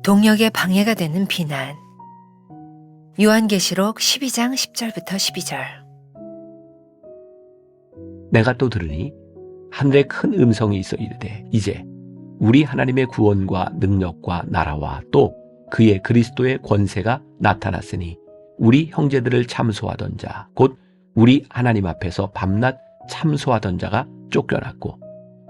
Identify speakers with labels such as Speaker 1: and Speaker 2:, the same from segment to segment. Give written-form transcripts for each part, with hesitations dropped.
Speaker 1: 동력에 방해가 되는 비난. 요한계시록 12장 10절부터 12절.
Speaker 2: 내가 또 들으니 하늘에 큰 음성이 있어 이르되 이제 우리 하나님의 구원과 능력과 나라와 또 그의 그리스도의 권세가 나타났으니 우리 형제들을 참소하던 자 곧 우리 하나님 앞에서 밤낮 참소하던 자가 쫓겨났고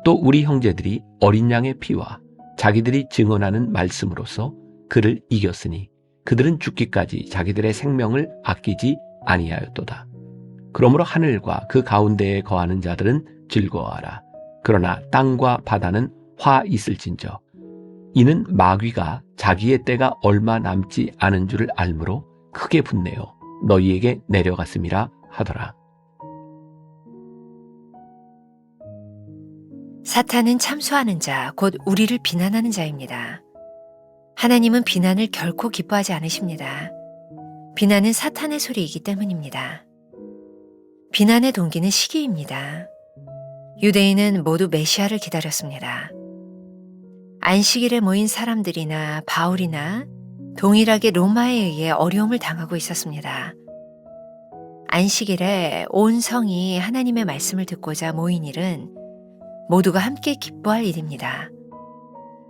Speaker 2: 또 우리 형제들이 어린 양의 피와 자기들이 증언하는 말씀으로써 그를 이겼으니 그들은 죽기까지 자기들의 생명을 아끼지 아니하였도다. 그러므로 하늘과 그 가운데에 거하는 자들은 즐거워하라. 그러나 땅과 바다는 화 있을진저 이는 마귀가 자기의 때가 얼마 남지 않은 줄을 알므로 크게 분내어 너희에게 내려갔음이라 하더라.
Speaker 1: 사탄은 참소하는 자, 곧 우리를 비난하는 자입니다. 하나님은 비난을 결코 기뻐하지 않으십니다. 비난은 사탄의 소리이기 때문입니다. 비난의 동기는 시기입니다. 유대인은 모두 메시아를 기다렸습니다. 안식일에 모인 사람들이나 바울이나 동일하게 로마에 의해 어려움을 당하고 있었습니다. 안식일에 온 성이 하나님의 말씀을 듣고자 모인 일은 모두가 함께 기뻐할 일입니다.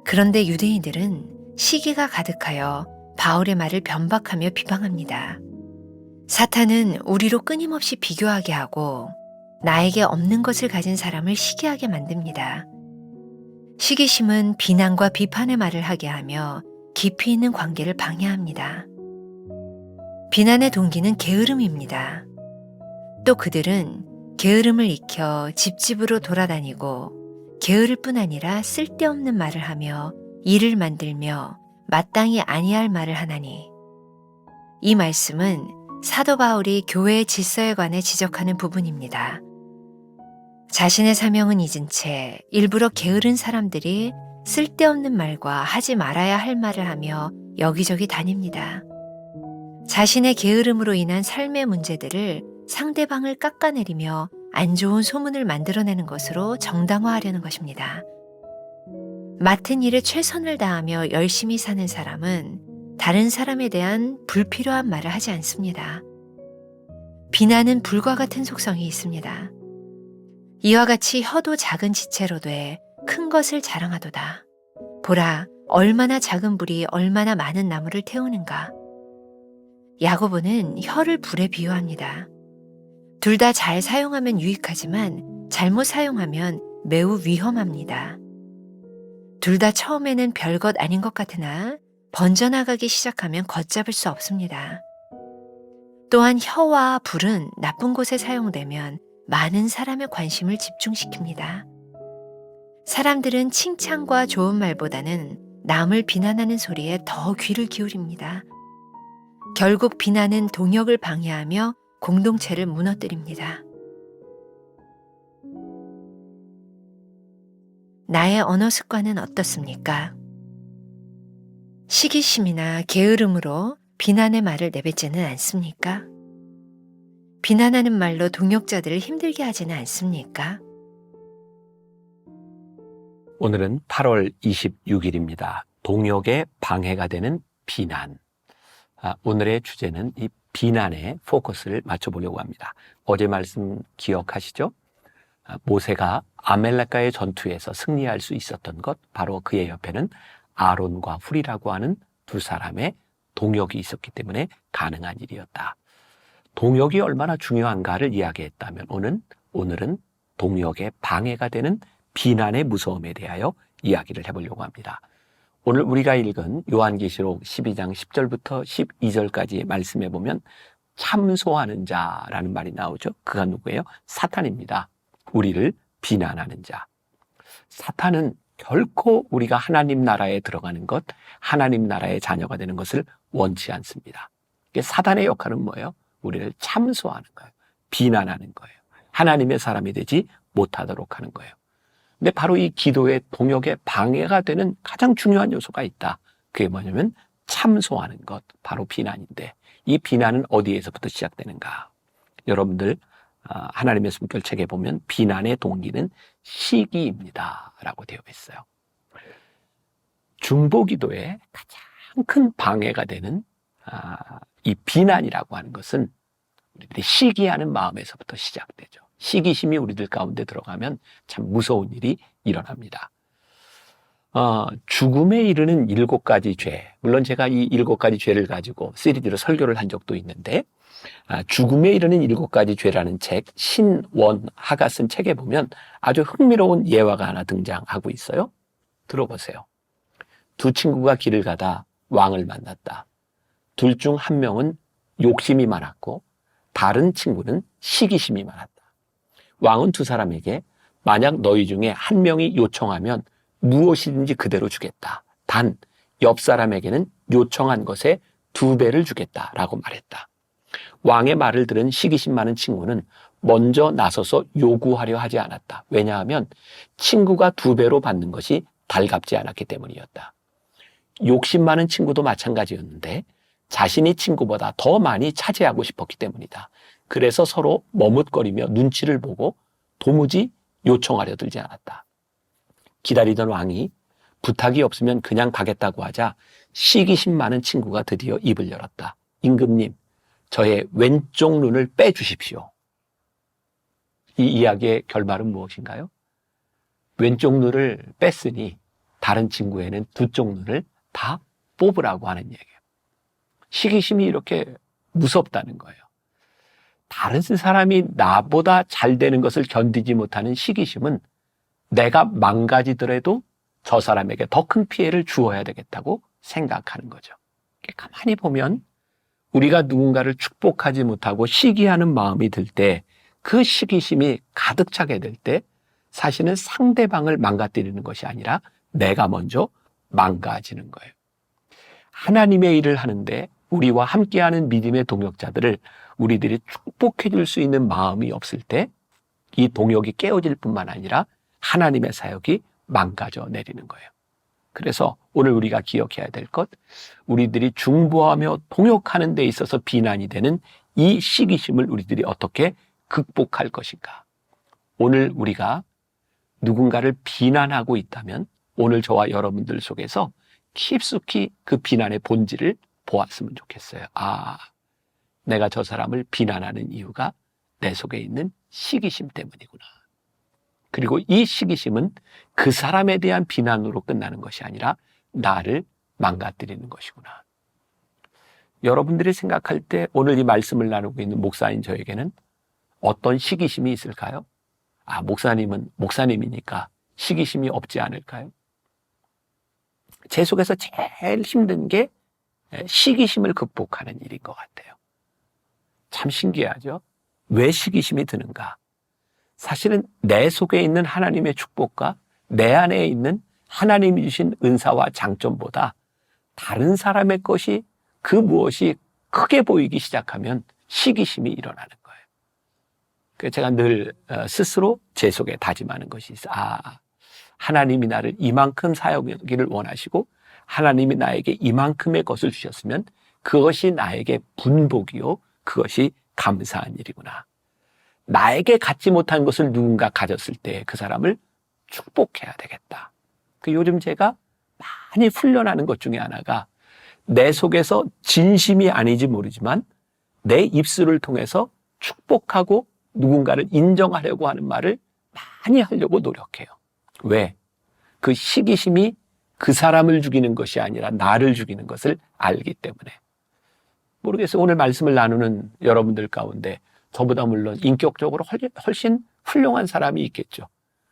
Speaker 1: 그런데 유대인들은 시기가 가득하여 바울의 말을 변박하며 비방합니다. 사탄은 우리로 끊임없이 비교하게 하고 나에게 없는 것을 가진 사람을 시기하게 만듭니다. 시기심은 비난과 비판의 말을 하게 하며 깊이 있는 관계를 방해합니다. 비난의 동기는 게으름입니다. 또 그들은 게으름을 익혀 집집으로 돌아다니고 게으를 뿐 아니라 쓸데없는 말을 하며 일을 만들며 마땅히 아니할 말을 하나니, 이 말씀은 사도 바울이 교회의 질서에 관해 지적하는 부분입니다. 자신의 사명은 잊은 채 일부러 게으른 사람들이 쓸데없는 말과 하지 말아야 할 말을 하며 여기저기 다닙니다. 자신의 게으름으로 인한 삶의 문제들을 상대방을 깎아내리며 안 좋은 소문을 만들어내는 것으로 정당화하려는 것입니다. 맡은 일에 최선을 다하며 열심히 사는 사람은 다른 사람에 대한 불필요한 말을 하지 않습니다. 비난은 불과 같은 속성이 있습니다. 이와 같이 혀도 작은 지체로 돼 큰 것을 자랑하도다. 보라, 얼마나 작은 불이 얼마나 많은 나무를 태우는가. 야고보는 혀를 불에 비유합니다. 둘 다 잘 사용하면 유익하지만 잘못 사용하면 매우 위험합니다. 둘 다 처음에는 별것 아닌 것 같으나 번져나가기 시작하면 걷잡을 수 없습니다. 또한 혀와 불은 나쁜 곳에 사용되면 많은 사람의 관심을 집중시킵니다. 사람들은 칭찬과 좋은 말보다는 남을 비난하는 소리에 더 귀를 기울입니다. 결국 비난은 동역을 방해하며 공동체를 무너뜨립니다. 나의 언어 습관은 어떻습니까? 시기심이나 게으름으로 비난의 말을 내뱉지는 않습니까? 비난하는 말로 동역자들을 힘들게 하지는 않습니까?
Speaker 2: 오늘은 8월 26일입니다. 동역에 방해가 되는 비난. 오늘의 주제는 이 비난에 포커스를 맞춰보려고 합니다. 어제 말씀 기억하시죠? 모세가 아멜렉과의 전투에서 승리할 수 있었던 것, 바로 그의 옆에는 아론과 훌이라고 하는 두 사람의 동역이 있었기 때문에 가능한 일이었다. 동역이 얼마나 중요한가를 이야기했다면 오늘은 동역에 방해가 되는 비난의 무서움에 대하여 이야기를 해보려고 합니다. 오늘 우리가 읽은 요한계시록 12장 10절부터 12절까지의 말씀에 보면 참소하는 자라는 말이 나오죠. 그가 누구예요? 사탄입니다. 우리를 비난하는 자. 사탄은 결코 우리가 하나님 나라에 들어가는 것, 하나님 나라의 자녀가 되는 것을 원치 않습니다. 사탄의 역할은 뭐예요? 우리를 참소하는 거예요. 비난하는 거예요. 하나님의 사람이 되지 못하도록 하는 거예요. 근데 바로 이 기도의 동역에 방해가 되는 가장 중요한 요소가 있다. 그게 뭐냐면 참소하는 것, 바로 비난인데, 이 비난은 어디에서부터 시작되는가? 여러분들 하나님의 숨결 책에 보면 비난의 동기는 시기입니다 라고 되어 있어요. 중보기도에 가장 큰 방해가 되는 이 비난이라고 하는 것은 우리들이 시기하는 마음에서부터 시작되죠. 시기심이 우리들 가운데 들어가면 참 무서운 일이 일어납니다. 죽음에 이르는 7가지 죄. 물론 제가 이 7가지 죄를 가지고 시리즈로 설교를 한 적도 있는데, 죽음에 이르는 7가지 죄라는 책, 신원하가 쓴 책에 보면 아주 흥미로운 예화가 하나 등장하고 있어요. 들어보세요. 두 친구가 길을 가다 왕을 만났다. 둘 중 한 명은 욕심이 많았고 다른 친구는 시기심이 많았다. 왕은 두 사람에게 만약 너희 중에 한 명이 요청하면 무엇이든지 그대로 주겠다. 단 옆 사람에게는 요청한 것의 2배를 주겠다라고 말했다. 왕의 말을 들은 시기심 많은 친구는 먼저 나서서 요구하려 하지 않았다. 왜냐하면 친구가 2배로 받는 것이 달갑지 않았기 때문이었다. 욕심 많은 친구도 마찬가지였는데 자신이 친구보다 더 많이 차지하고 싶었기 때문이다. 그래서 서로 머뭇거리며 눈치를 보고 도무지 요청하려 들지 않았다. 기다리던 왕이 부탁이 없으면 그냥 가겠다고 하자 시기심 많은 친구가 드디어 입을 열었다. 임금님, 저의 왼쪽 눈을 빼주십시오. 이 이야기의 결말은 무엇인가요? 왼쪽 눈을 뺐으니 다른 친구에는 두 쪽 눈을 다 뽑으라고 하는 얘기예요. 시기심이 이렇게 무섭다는 거예요. 다른 사람이 나보다 잘 되는 것을 견디지 못하는 시기심은 내가 망가지더라도 저 사람에게 더 큰 피해를 주어야 되겠다고 생각하는 거죠. 가만히 보면 우리가 누군가를 축복하지 못하고 시기하는 마음이 들 때, 그 시기심이 가득 차게 될 때 사실은 상대방을 망가뜨리는 것이 아니라 내가 먼저 망가지는 거예요. 하나님의 일을 하는데 우리와 함께하는 믿음의 동역자들을 우리들이 축복해 줄 수 있는 마음이 없을 때 이 동역이 깨어질 뿐만 아니라 하나님의 사역이 망가져 내리는 거예요. 그래서 오늘 우리가 기억해야 될 것, 우리들이 중보하며 동역하는 데 있어서 비난이 되는 이 시기심을 우리들이 어떻게 극복할 것인가. 오늘 우리가 누군가를 비난하고 있다면 오늘 저와 여러분들 속에서 깊숙이 그 비난의 본질을 보았으면 좋겠어요. 내가 저 사람을 비난하는 이유가 내 속에 있는 시기심 때문이구나. 그리고 이 시기심은 그 사람에 대한 비난으로 끝나는 것이 아니라 나를 망가뜨리는 것이구나. 여러분들이 생각할 때 오늘 이 말씀을 나누고 있는 목사인 저에게는 어떤 시기심이 있을까요? 목사님은 목사님이니까 시기심이 없지 않을까요? 제 속에서 제일 힘든 게 시기심을 극복하는 일인 것 같아요. 참 신기하죠? 왜 시기심이 드는가? 사실은 내 속에 있는 하나님의 축복과 내 안에 있는 하나님이 주신 은사와 장점보다 다른 사람의 것이 그 무엇이 크게 보이기 시작하면 시기심이 일어나는 거예요. 그래서 제가 늘 스스로 제 속에 다짐하는 것이 있어요. 하나님이 나를 이만큼 사용하기를 원하시고 하나님이 나에게 이만큼의 것을 주셨으면 그것이 나에게 분복이요, 그것이 감사한 일이구나. 나에게 갖지 못한 것을 누군가 가졌을 때 그 사람을 축복해야 되겠다. 요즘 제가 많이 훈련하는 것 중에 하나가 내 속에서 진심이 아닌지 모르지만 내 입술을 통해서 축복하고 누군가를 인정하려고 하는 말을 많이 하려고 노력해요. 왜? 그 시기심이 그 사람을 죽이는 것이 아니라 나를 죽이는 것을 알기 때문에. 모르겠어요. 오늘 말씀을 나누는 여러분들 가운데 저보다 물론 인격적으로 훨씬 훌륭한 사람이 있겠죠.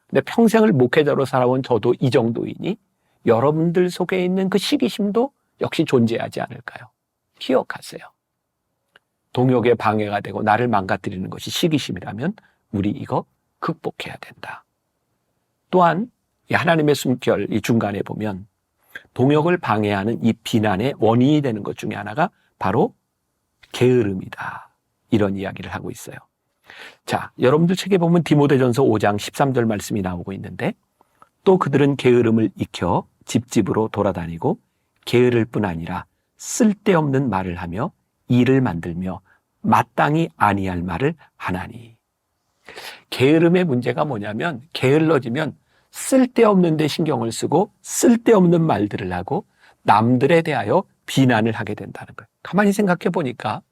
Speaker 2: 근데 평생을 목회자로 살아온 저도 이 정도이니 여러분들 속에 있는 그 시기심도 역시 존재하지 않을까요? 기억하세요. 동역에 방해가 되고 나를 망가뜨리는 것이 시기심이라면 우리 이거 극복해야 된다. 또한 이 하나님의 숨결 이 중간에 보면 동역을 방해하는 이 비난의 원인이 되는 것 중에 하나가 바로 게으름이다. 이런 이야기를 하고 있어요. 자, 여러분들 책에 보면 디모데전서 5장 13절 말씀이 나오고 있는데 또 그들은 게으름을 익혀 집집으로 돌아다니고 게으를 뿐 아니라 쓸데없는 말을 하며 일을 만들며 마땅히 아니할 말을 하나니. 게으름의 문제가 뭐냐면 게을러지면 쓸데없는 데 신경을 쓰고 쓸데없는 말들을 하고 남들에 대하여 비난을 하게 된다는 거예요. 가만히 생각해 보니까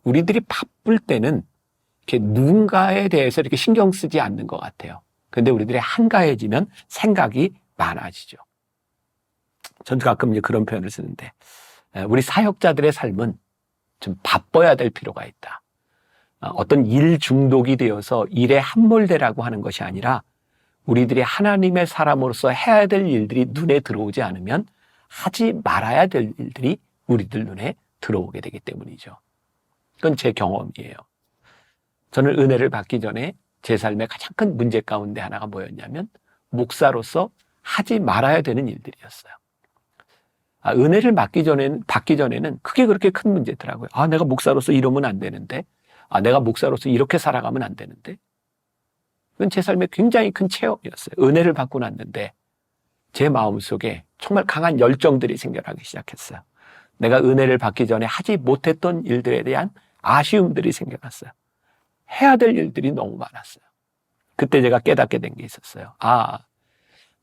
Speaker 2: 우리들이 바쁠 때는 이렇게 누군가에 대해서 이렇게 신경 쓰지 않는 것 같아요. 그런데 우리들이 한가해지면 생각이 많아지죠. 저는 가끔 이제 그런 표현을 쓰는데 우리 사역자들의 삶은 좀 바빠야 될 필요가 있다. 어떤 일 중독이 되어서 일에 함몰되라고 하는 것이 아니라 우리들이 하나님의 사람으로서 해야 될 일들이 눈에 들어오지 않으면 하지 말아야 될 일들이 우리들 눈에 들어오게 되기 때문이죠. 그건 제 경험이에요. 저는 은혜를 받기 전에 제 삶의 가장 큰 문제 가운데 하나가 뭐였냐면 목사로서 하지 말아야 되는 일들이었어요. 은혜를 받기 전에는 그게 그렇게 큰 문제더라고요. 내가 목사로서 이러면 안 되는데, 내가 목사로서 이렇게 살아가면 안 되는데. 그건 제 삶의 굉장히 큰 체험이었어요. 은혜를 받고 났는데 제 마음속에 정말 강한 열정들이 생겨나기 시작했어요. 내가 은혜를 받기 전에 하지 못했던 일들에 대한 아쉬움들이 생겨났어요. 해야 될 일들이 너무 많았어요. 그때 제가 깨닫게 된 게 있었어요.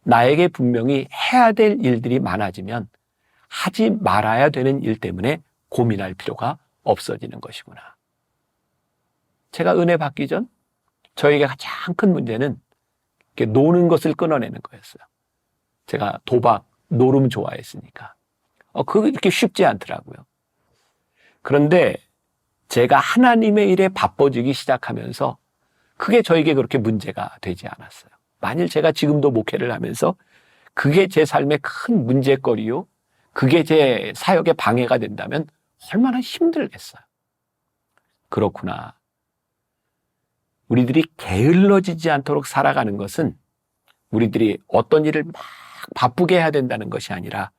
Speaker 2: 나에게 분명히 해야 될 일들이 많아지면 하지 말아야 되는 일 때문에 고민할 필요가 없어지는 것이구나. 제가 은혜 받기 전 저에게 가장 큰 문제는 노는 것을 끊어내는 거였어요. 제가 도박, 노름 좋아했으니까. 그게 이렇게 쉽지 않더라고요. 그런데 제가 하나님의 일에 바빠지기 시작하면서 그게 저에게 그렇게 문제가 되지 않았어요. 만일 제가 지금도 목회를 하면서 그게 제 삶의 큰 문제거리요, 그게 제 사역에 방해가 된다면 얼마나 힘들겠어요. 그렇구나. 우리들이 게을러지지 않도록 살아가는 것은 우리들이 어떤 일을 막 바쁘게 해야 된다는 것이 아니라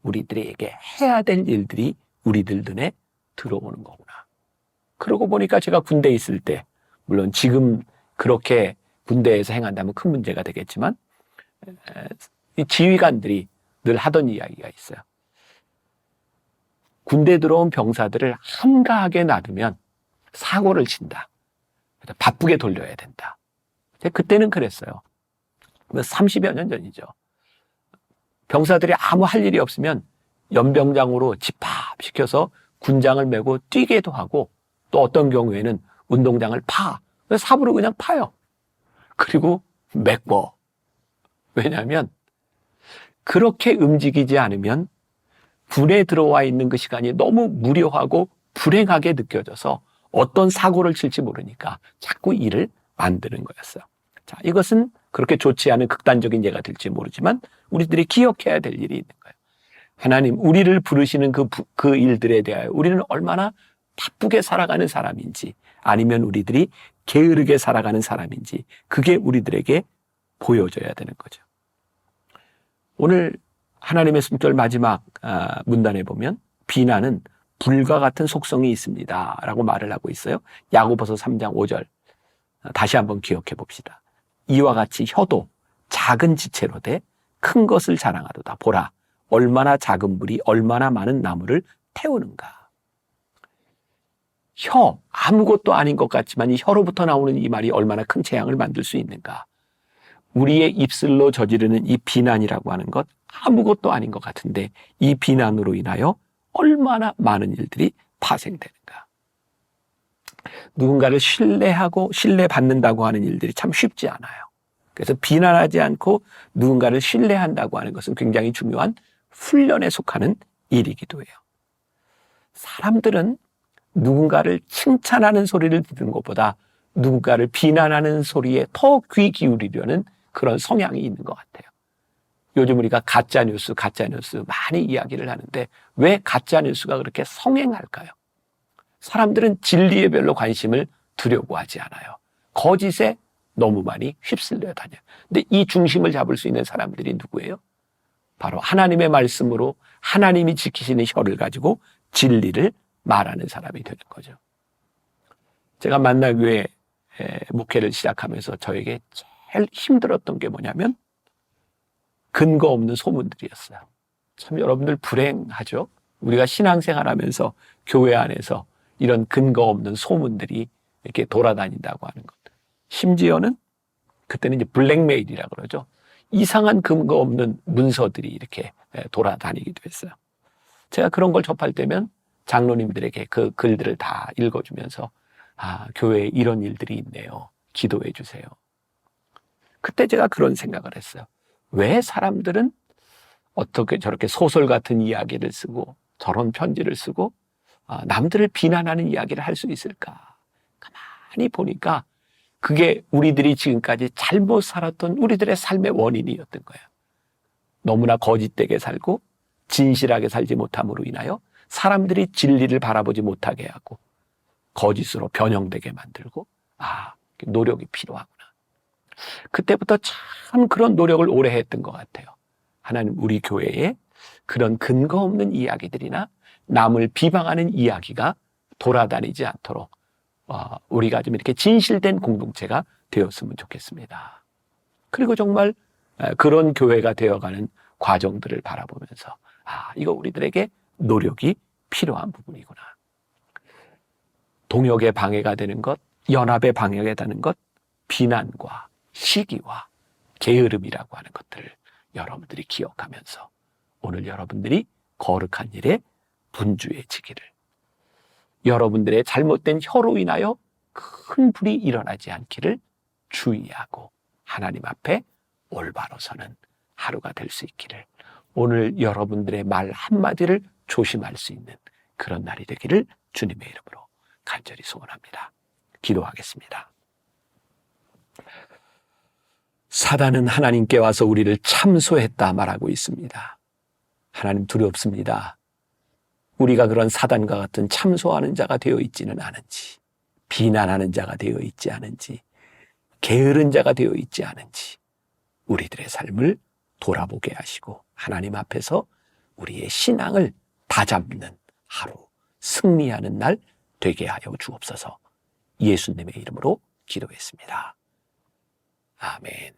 Speaker 2: 우리들에게 해야 될 일들이 우리들 눈에 들어오는 거구나. 그러고 보니까 제가 군대에 있을 때, 물론 지금 그렇게 군대에서 행한다면 큰 문제가 되겠지만 이 지휘관들이 늘 하던 이야기가 있어요. 군대 들어온 병사들을 한가하게 놔두면 사고를 친다. 바쁘게 돌려야 된다. 그때는 그랬어요. 30여 년 전이죠. 병사들이 아무 할 일이 없으면 연병장으로 집합시켜서 군장을 메고 뛰게도 하고 또 어떤 경우에는 운동장을 삽으로 그냥 파요. 그리고 메꿔. 왜냐하면 그렇게 움직이지 않으면 군에 들어와 있는 그 시간이 너무 무료하고 불행하게 느껴져서 어떤 사고를 칠지 모르니까 자꾸 일을 만드는 거였어요. 자, 이것은 그렇게 좋지 않은 극단적인 예가 될지 모르지만 우리들이 기억해야 될 일이 있는 거예요. 하나님, 우리를 부르시는 그 일들에 대하여 우리는 얼마나 바쁘게 살아가는 사람인지 아니면 우리들이 게으르게 살아가는 사람인지 그게 우리들에게 보여져야 되는 거죠. 오늘 하나님의 숨결 마지막 문단에 보면 비난은 불과 같은 속성이 있습니다 라고 말을 하고 있어요. 야고보서 3장 5절 다시 한번 기억해 봅시다. 이와 같이 혀도 작은 지체로 돼 큰 것을 자랑하도다. 보라, 얼마나 작은 불이 얼마나 많은 나무를 태우는가. 혀, 아무것도 아닌 것 같지만 이 혀로부터 나오는 이 말이 얼마나 큰 재앙을 만들 수 있는가. 우리의 입술로 저지르는 이 비난이라고 하는 것 아무것도 아닌 것 같은데 이 비난으로 인하여 얼마나 많은 일들이 파생되는가. 누군가를 신뢰하고 신뢰받는다고 하는 일들이 참 쉽지 않아요. 그래서 비난하지 않고 누군가를 신뢰한다고 하는 것은 굉장히 중요한 훈련에 속하는 일이기도 해요. 사람들은 누군가를 칭찬하는 소리를 듣는 것보다 누군가를 비난하는 소리에 더 귀 기울이려는 그런 성향이 있는 것 같아요. 요즘 우리가 가짜뉴스 많이 이야기를 하는데 왜 가짜뉴스가 그렇게 성행할까요? 사람들은 진리에 별로 관심을 두려고 하지 않아요. 거짓에 너무 많이 휩쓸려 다녀요. 근데 이 중심을 잡을 수 있는 사람들이 누구예요? 바로 하나님의 말씀으로 하나님이 지키시는 혀를 가지고 진리를 말하는 사람이 되는 거죠. 제가 만나교회 목회를 시작하면서 저에게 제일 힘들었던 게 뭐냐면 근거 없는 소문들이었어요. 참 여러분들 불행하죠? 우리가 신앙생활하면서 교회 안에서 이런 근거 없는 소문들이 이렇게 돌아다닌다고 하는 것. 심지어는 그때는 이제 블랙메일이라 그러죠. 이상한 근거 없는 문서들이 이렇게 돌아다니기도 했어요. 제가 그런 걸 접할 때면 장로님들에게 그 글들을 다 읽어주면서 교회에 이런 일들이 있네요. 기도해 주세요. 그때 제가 그런 생각을 했어요. 왜 사람들은 어떻게 저렇게 소설 같은 이야기를 쓰고 저런 편지를 쓰고 남들을 비난하는 이야기를 할 수 있을까? 가만히 보니까 그게 우리들이 지금까지 잘못 살았던 우리들의 삶의 원인이었던 거예요. 너무나 거짓되게 살고 진실하게 살지 못함으로 인하여 사람들이 진리를 바라보지 못하게 하고 거짓으로 변형되게 만들고 노력이 필요하구나. 그때부터 참 그런 노력을 오래 했던 것 같아요. 하나님 우리 교회에 그런 근거 없는 이야기들이나 남을 비방하는 이야기가 돌아다니지 않도록 우리가 좀 이렇게 진실된 공동체가 되었으면 좋겠습니다. 그리고 정말 그런 교회가 되어가는 과정들을 바라보면서 이거 우리들에게 노력이 필요한 부분이구나. 동역의 방해가 되는 것, 연합의 방해가 되는 것, 비난과 시기와 게으름이라고 하는 것들을 여러분들이 기억하면서 오늘 여러분들이 거룩한 일에 분주해지기를, 여러분들의 잘못된 혀로 인하여 큰 불이 일어나지 않기를 주의하고 하나님 앞에 올바로 서는 하루가 될 수 있기를, 오늘 여러분들의 말 한마디를 조심할 수 있는 그런 날이 되기를 주님의 이름으로 간절히 소원합니다. 기도하겠습니다. 사단은 하나님께 와서 우리를 참소했다 말하고 있습니다. 하나님 두렵습니다. 우리가 그런 사단과 같은 참소하는 자가 되어 있지는 않은지, 비난하는 자가 되어 있지 않은지, 게으른 자가 되어 있지 않은지 우리들의 삶을 돌아보게 하시고 하나님 앞에서 우리의 신앙을 다잡는 하루, 승리하는 날 되게 하여 주옵소서. 예수님의 이름으로 기도했습니다. 아멘.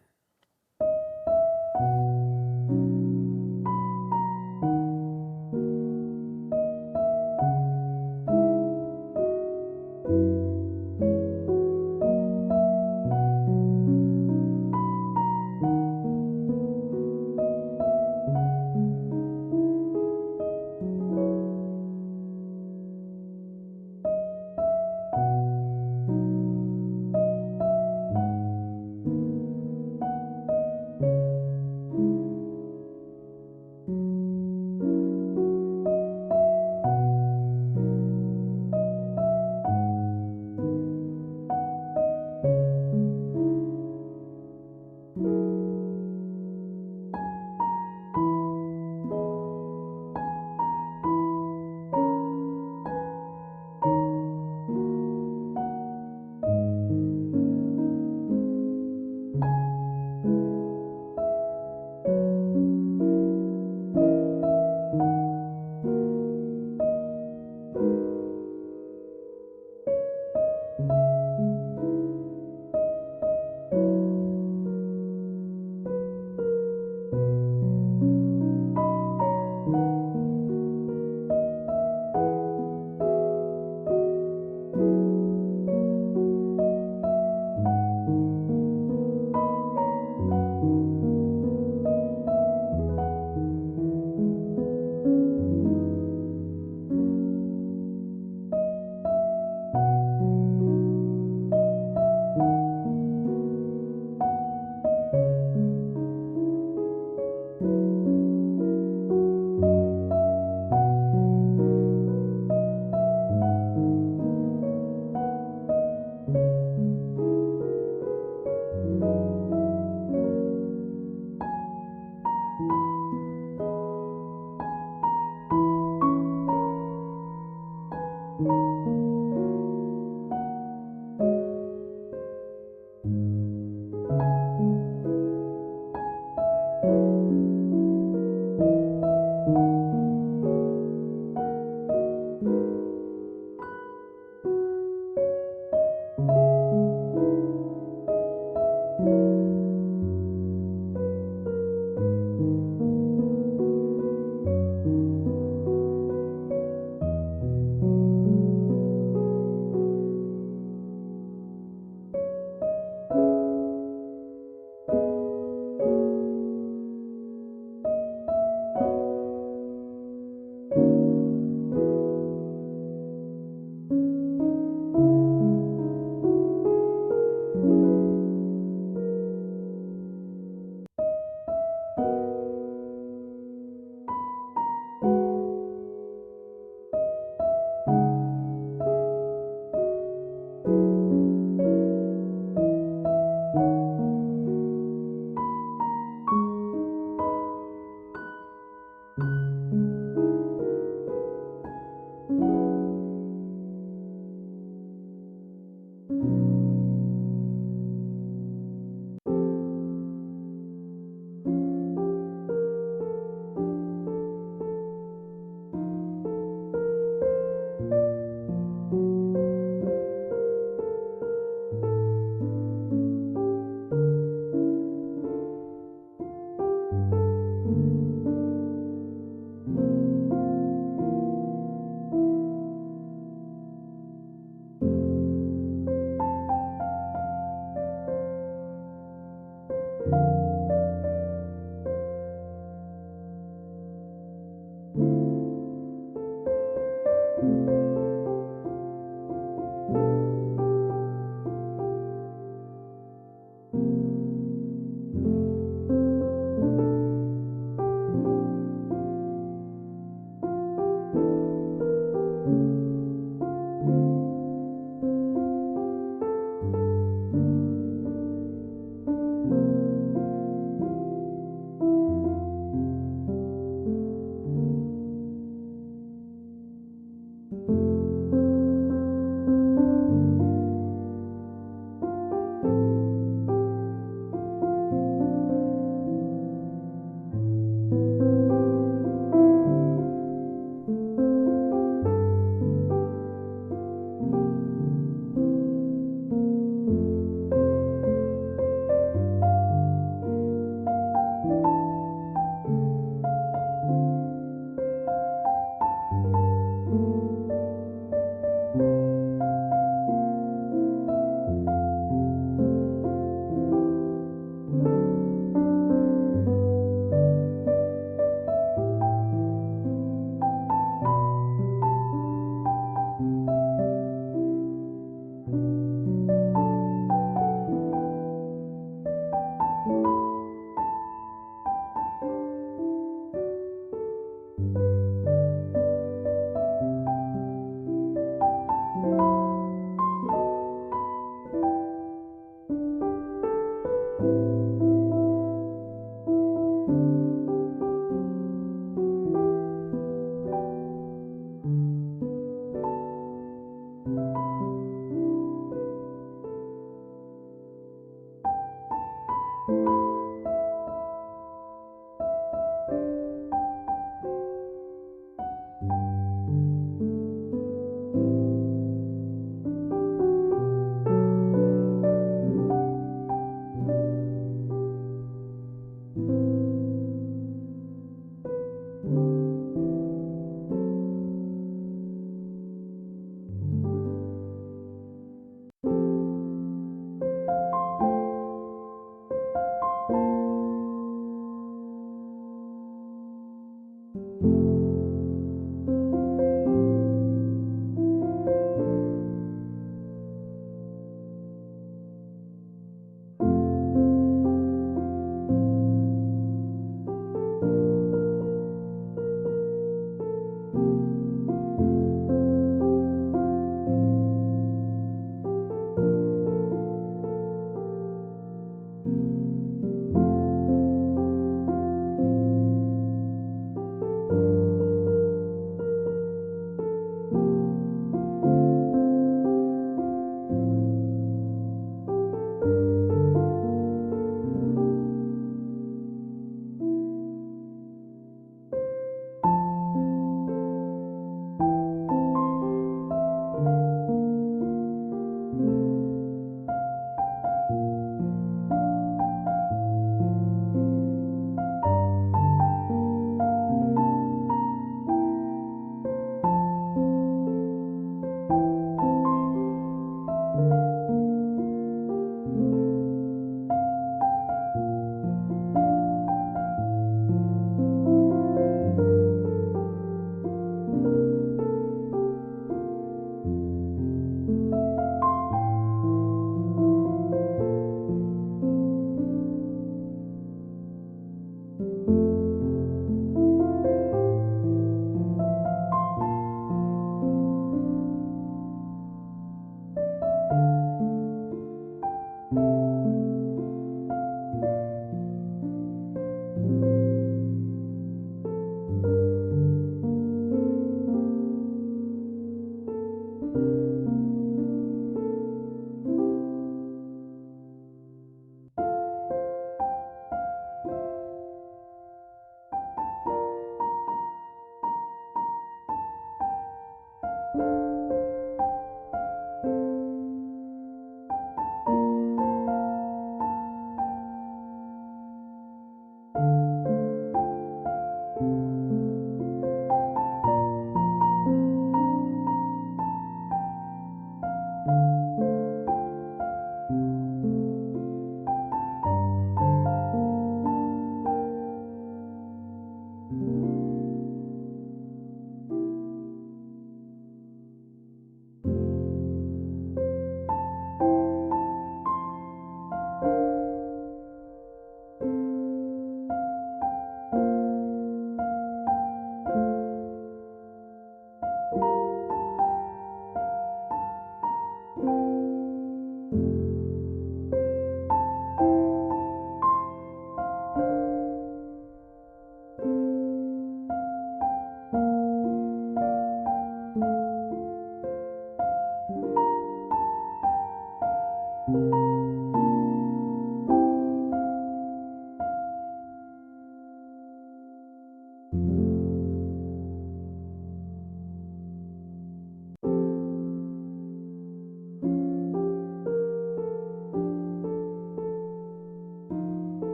Speaker 1: thank you